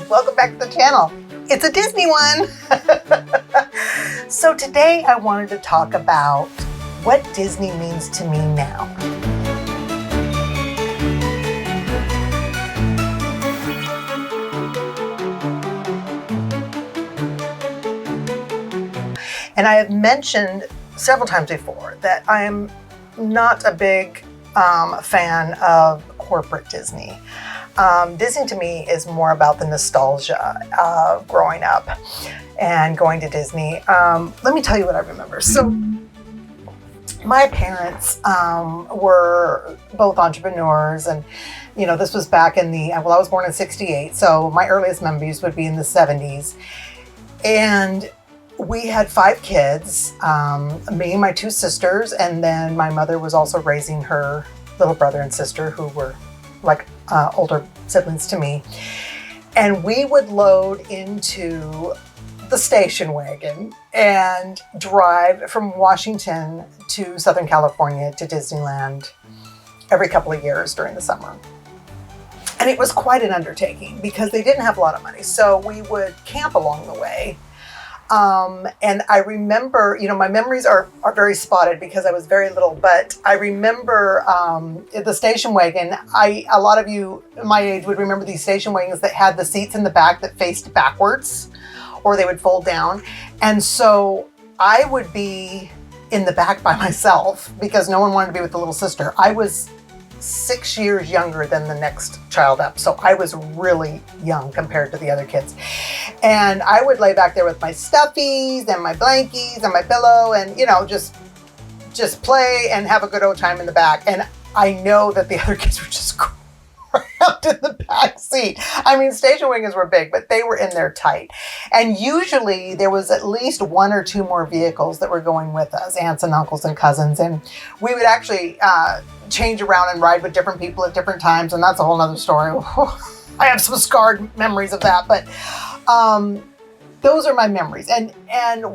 Welcome back to the channel. It's a Disney one. So today I wanted to talk about what Disney means to me now. And I have mentioned several times before that I am not a big fan of corporate Disney. Disney to me is more about the nostalgia of growing up and going to Disney. Let me tell you what I remember. So my parents were both entrepreneurs, and this was back in I was born in '68, so my earliest memories would be in the '70s. And we had 5 kids, me and my 2 sisters, and then my mother was also raising her little brother and sister who were like older siblings to me. And we would load into the station wagon and drive from Washington to Southern California to Disneyland every couple of years during the summer. And it was quite an undertaking because they didn't have a lot of money. So we would camp along the way. And I remember, my memories are very spotted because I was very little, but I remember the station wagon. A lot of you my age would remember these station wagons that had the seats in the back that faced backwards, or they would fold down. And so I would be in the back by myself because no one wanted to be with the little sister. I was 6 years younger than the next child up. So I was really young compared to the other kids. And I would lay back there with my stuffies and my blankies and my pillow and, just play and have a good old time in the back. And I know that the other kids were just crammed in the back seat. I mean, station wagons were big, but they were in there tight. And usually there was at least 1 or 2 more vehicles that were going with us, aunts and uncles and cousins. And we would actually change around and ride with different people at different times. And that's a whole nother story. I have some scarred memories of that, but those are my memories. And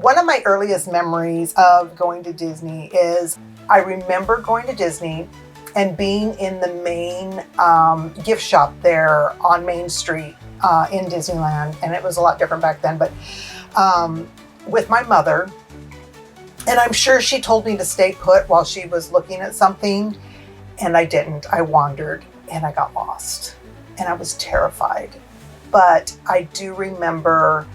one of my earliest memories of going to Disney is I remember going to Disney and being in the main gift shop there on Main Street in Disneyland. And it was a lot different back then, but with my mother. And I'm sure she told me to stay put while she was looking at something. And I didn't. I wandered and I got lost. And I was terrified. But I do remember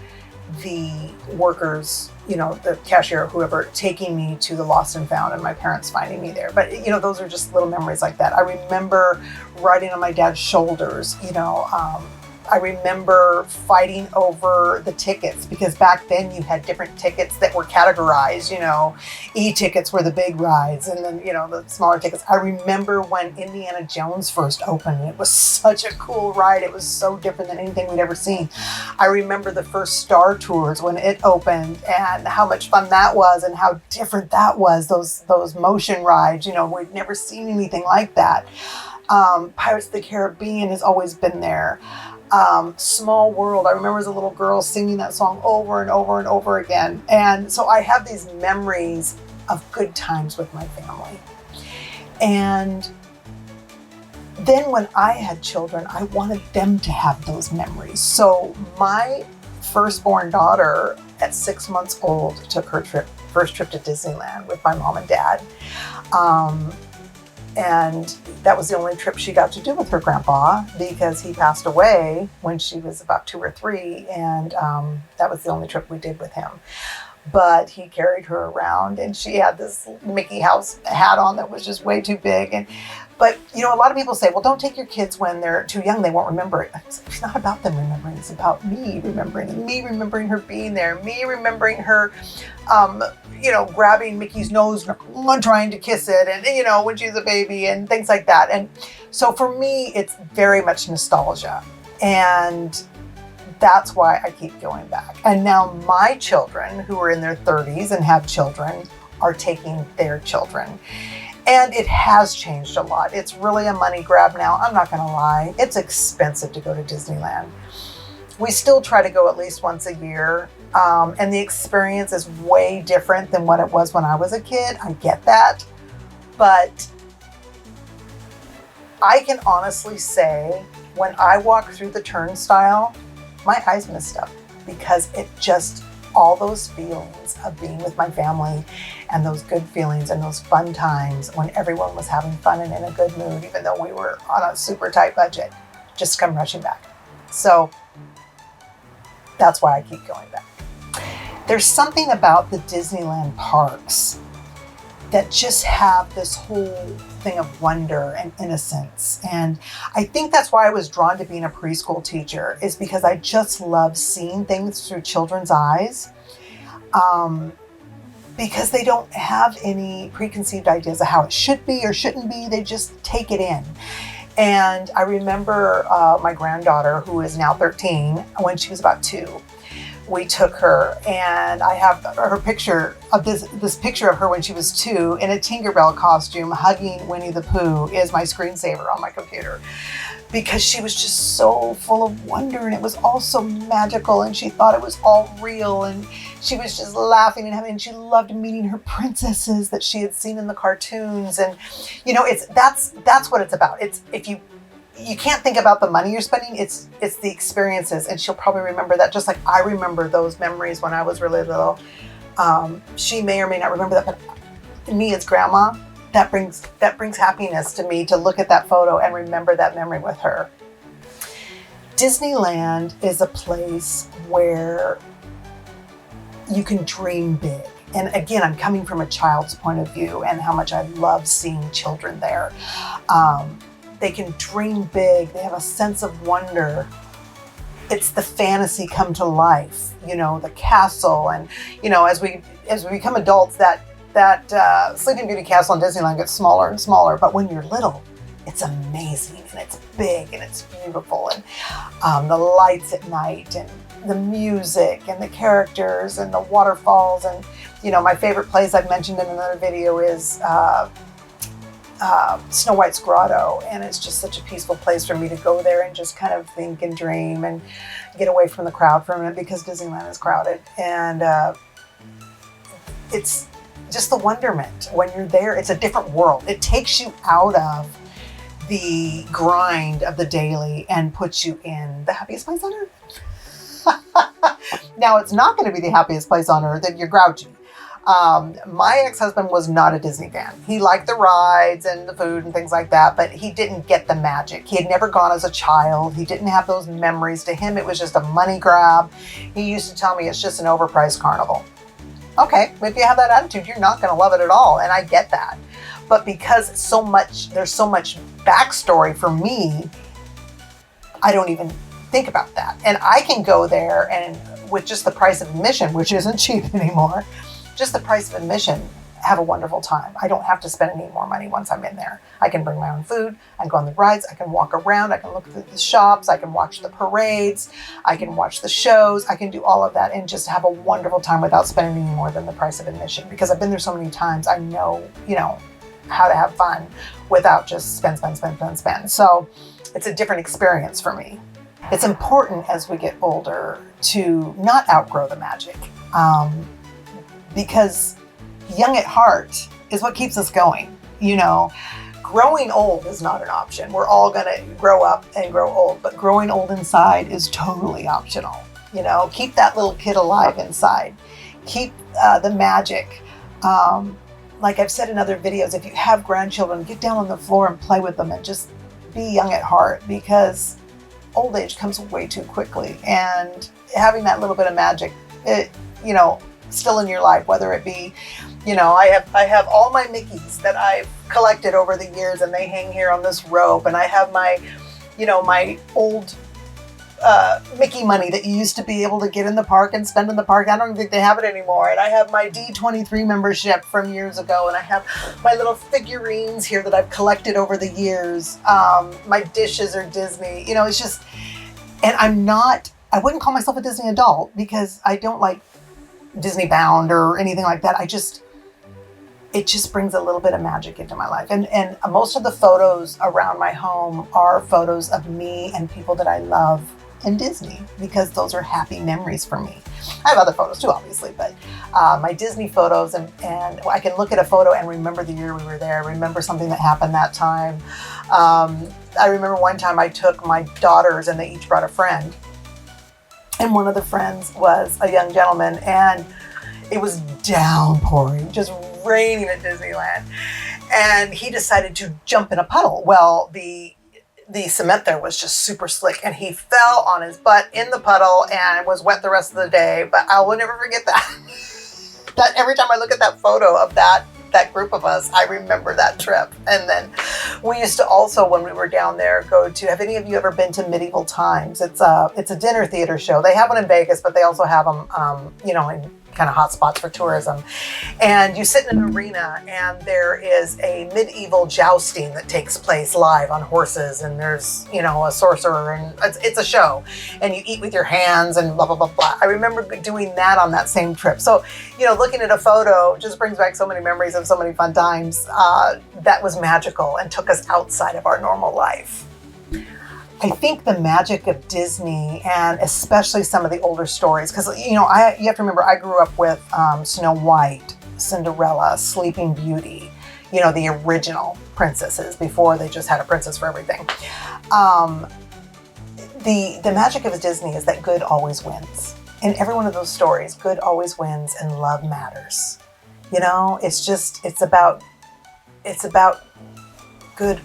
the workers, the cashier or whoever, taking me to the Lost and Found and my parents finding me there. But, those are just little memories like that. I remember riding on my dad's shoulders, I remember fighting over the tickets because back then you had different tickets that were categorized, E-tickets were the big rides and then, the smaller tickets. I remember when Indiana Jones first opened. It was such a cool ride. It was so different than anything we'd ever seen. I remember the first Star Tours when it opened and how much fun that was and how different that was, those motion rides. We'd never seen anything like that. Pirates of the Caribbean has always been there. Small World. I remember as a little girl singing that song over and over and over again. And so I have these memories of good times with my family. And then when I had children, I wanted them to have those memories. So my firstborn daughter at 6 months old took her first trip to Disneyland with my mom and dad. And that was the only trip she got to do with her grandpa because he passed away when she was about 2 or 3. And that was the only trip we did with him. But he carried her around and she had this Mickey House hat on that was just way too big. But a lot of people say, well, don't take your kids when they're too young. They won't remember it. It's not about them remembering. It's about me remembering it. Me remembering her being there. Me remembering her, grabbing Mickey's nose and trying to kiss it. And, when she was a baby and things like that. And so for me, it's very much nostalgia. And that's why I keep going back. And now my children who are in their 30s and have children are taking their children. And it has changed a lot. It's really a money grab now. I'm not going to lie. It's expensive to go to Disneyland. We still try to go at least once a year. And the experience is way different than what it was when I was a kid. I get that. But I can honestly say when I walk through the turnstile, my eyes missed up because it just, all those feelings of being with my family and those good feelings and those fun times when everyone was having fun and in a good mood, even though we were on a super tight budget, just come rushing back. So that's why I keep going back. There's something about the Disneyland parks that just have this whole thing of wonder and innocence. And I think that's why I was drawn to being a preschool teacher, is because I just love seeing things through children's eyes. Because they don't have any preconceived ideas of how it should be or shouldn't be. They just take it in. And I remember my granddaughter, who is now 13, when she was about 2, we took her, and I have her picture of this picture of her when she was 2 in a Tinkerbell costume hugging Winnie the Pooh is my screensaver on my computer, because she was just so full of wonder, and it was all so magical, and she thought it was all real, and she was just laughing and having, and she loved meeting her princesses that she had seen in the cartoons. And that's what it's about. It's, if you can't think about the money you're spending, it's the experiences. And she'll probably remember that, just like I remember those memories when I was really little. She may or may not remember that, but me as grandma, that brings happiness to me to look at that photo and remember that memory with her. Disneyland is a place where you can dream big. And again, I'm coming from a child's point of view and how much I love seeing children there. They can dream big. They have a sense of wonder. It's the fantasy come to life, the castle. And, as we become adults, that Sleeping Beauty castle in Disneyland gets smaller and smaller. But when you're little, it's amazing, and it's big, and it's beautiful. And the lights at night, and the music, and the characters, and the waterfalls. And, my favorite place I've mentioned in another video is Snow White's Grotto, and it's just such a peaceful place for me to go there and just kind of think and dream and get away from the crowd for a minute, because Disneyland is crowded. And it's just the wonderment when you're there. It's a different world. It takes you out of the grind of the daily and puts you in the happiest place on earth. Now, it's not going to be the happiest place on earth if you're grouchy. My ex-husband was not a Disney fan. He liked the rides and the food and things like that, but he didn't get the magic. He had never gone as a child. He didn't have those memories. To him, it was just a money grab. He used to tell me it's just an overpriced carnival. Okay, if you have that attitude, you're not going to love it at all, and I get that. But because there's so much backstory for me, I don't even think about that. And I can go there and with just the price of admission, which isn't cheap anymore, just the price of admission, have a wonderful time. I don't have to spend any more money once I'm in there. I can bring my own food. I can go on the rides. I can walk around. I can look through the shops. I can watch the parades. I can watch the shows. I can do all of that and just have a wonderful time without spending any more than the price of admission. Because I've been there so many times, I know, how to have fun without just spend. So it's a different experience for me. It's important as we get older to not outgrow the magic. Because young at heart is what keeps us going. Growing old is not an option. We're all gonna grow up and grow old, but growing old inside is totally optional. Keep that little kid alive inside. Keep the magic. Like I've said in other videos, if you have grandchildren, get down on the floor and play with them and just be young at heart, because old age comes way too quickly. And having that little bit of magic, still in your life, whether it be, I have all my Mickeys that I've collected over the years, and they hang here on this rope. And I have my, my old Mickey money that you used to be able to get in the park and spend in the park. I don't think they have it anymore. And I have my D23 membership from years ago. And I have my little figurines here that I've collected over the years. My dishes are Disney. It's just, and I wouldn't call myself a Disney adult, because I don't like Disney bound or anything like that. It just brings a little bit of magic into my life. And most of the photos around my home are photos of me and people that I love in Disney, because those are happy memories for me. I have other photos too, obviously, but my Disney photos, and I can look at a photo and remember the year we were there, remember something that happened that time. I remember one time I took my daughters, and they each brought a friend. And one of the friends was a young gentleman, and it was downpouring, just raining at Disneyland. And he decided to jump in a puddle. Well, the cement there was just super slick, and he fell on his butt in the puddle and was wet the rest of the day. But I will never forget that. That every time I look at that photo of that group of us, I remember that trip. And then we used to also, when we were down there, go to, have any of you ever been to Medieval Times? It's a dinner theater show. They have one in Vegas, but they also have them, in kind of hot spots for tourism. And you sit in an arena, and there is a medieval jousting that takes place live on horses, and there's, a sorcerer, and it's a show, and you eat with your hands and blah, blah, blah, blah. I remember doing that on that same trip. So, looking at a photo just brings back so many memories of so many fun times. That was magical and took us outside of our normal life. I think the magic of Disney, and especially some of the older stories, because, you have to remember, I grew up with Snow White, Cinderella, Sleeping Beauty, the original princesses before they just had a princess for everything. The magic of Disney is that good always wins. In every one of those stories, good always wins and love matters. It's about good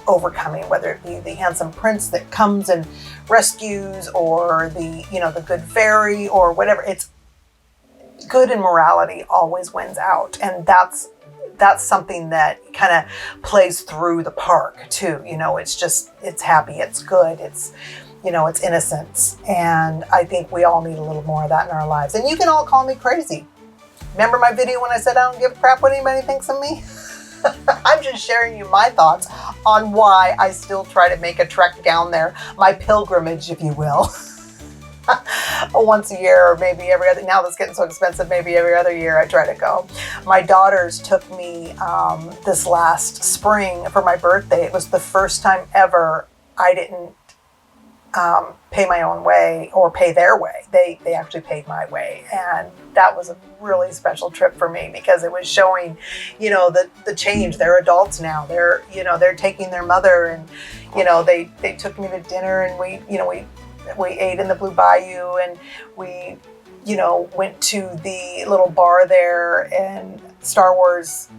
overcoming, whether it be the handsome prince that comes and rescues, or the good fairy, or whatever. It's good, and morality always wins out. And that's something that kind of plays through the park too. It's happy, it's good, it's innocence. And I think we all need a little more of that in our lives. And you can all call me crazy. Remember my video when I said I don't give a crap what anybody thinks of me? I'm just sharing you my thoughts on why I still try to make a trek down there, my pilgrimage, if you will. Once a year, or maybe every other. Now that's getting so expensive, maybe every other year I try to go. My daughters took me this last spring for my birthday. It was the first time ever I didn't pay my own way or pay their way. They actually paid my way. And that was a really special trip for me, because it was showing, the change. They're adults now. They're taking their mother, and, they took me to dinner, and we ate in the Blue Bayou, and we, went to the little bar there in Star Wars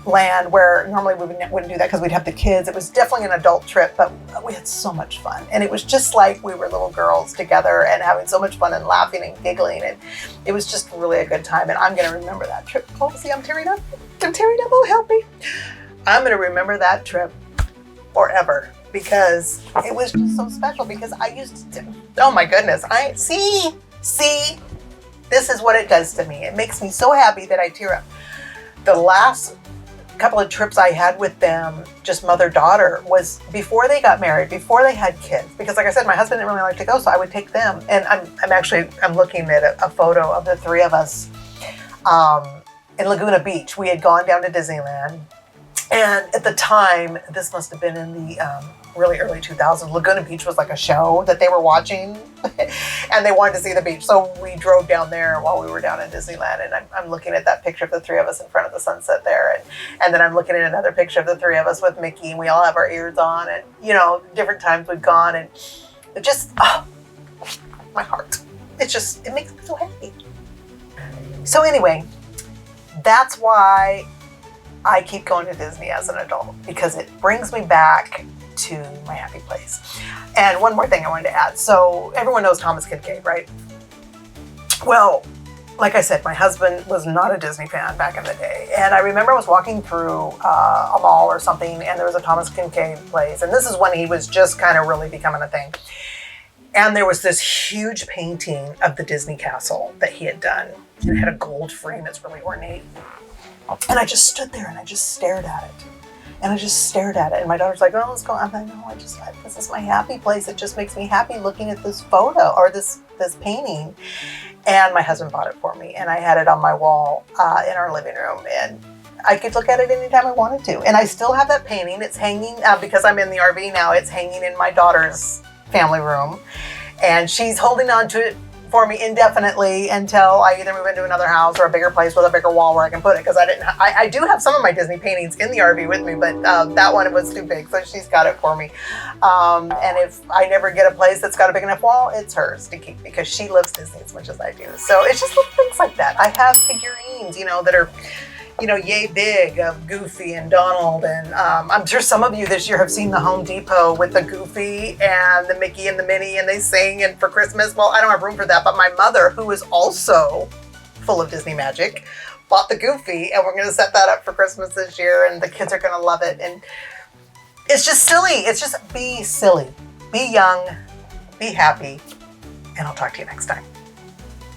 land, where normally we wouldn't do that because we'd have the kids. It was definitely an adult trip, but we had so much fun, and it was just like we were little girls together and having so much fun and laughing and giggling, and it was just really a good time. And I'm going to remember that trip. Oh, see, I'm tearing up. Oh, help me. I'm going to remember that trip forever, because it was just so special. Because I used to, oh my goodness, see, this is what it does to me. It makes me so happy that I tear up. The last couple of trips I had with them, just mother-daughter, was before they got married, before they had kids. Because like I said, my husband didn't really like to go, so I would take them. And I'm looking at a photo of the three of us in Laguna Beach. We had gone down to Disneyland. And at the time, this must have been in the really early 2000s, Laguna Beach was like a show that they were watching, and they wanted to see the beach. So we drove down there while we were down in Disneyland, and I'm looking at that picture of the three of us in front of the sunset there. And then I'm looking at another picture of the three of us with Mickey, and we all have our ears on, and, different times we've gone, and it just, my heart. It makes me so happy. So anyway, that's why I keep going to Disney as an adult, because it brings me back to my happy place. And one more thing I wanted to add. So everyone knows Thomas Kinkade, right? Well, like I said, my husband was not a Disney fan back in the day. And I remember I was walking through a mall or something, and there was a Thomas Kinkade place. And this is when he was just kind of really becoming a thing. And there was this huge painting of the Disney castle that he had done. And it had a gold frame that's really ornate. And I just stood there and I just stared at it. And my daughter's like, oh, let's go. I'm like, no, this is my happy place. It just makes me happy looking at this photo, or this painting. And my husband bought it for me, and I had it on my wall in our living room. And I could look at it anytime I wanted to. And I still have that painting. It's hanging, because I'm in the RV now, it's hanging in my daughter's family room. And she's holding on to it for me indefinitely until I either move into another house or a bigger place with a bigger wall where I can put it. Because I do have some of my Disney paintings in the RV with me, but that one was too big, so she's got it for me. And if I never get a place that's got a big enough wall, it's hers to keep because she loves Disney as much as I do. So it's just little things like that. I have figurines, that are, yay big of Goofy and Donald. And I'm sure some of you this year have seen the Home Depot with the Goofy and the Mickey and the Minnie, and they sing and for Christmas. Well, I don't have room for that, but my mother, who is also full of Disney magic, bought the Goofy, and we're going to set that up for Christmas this year, and the kids are going to love it. And it's just silly. It's just be silly. Be young. Be happy. And I'll talk to you next time.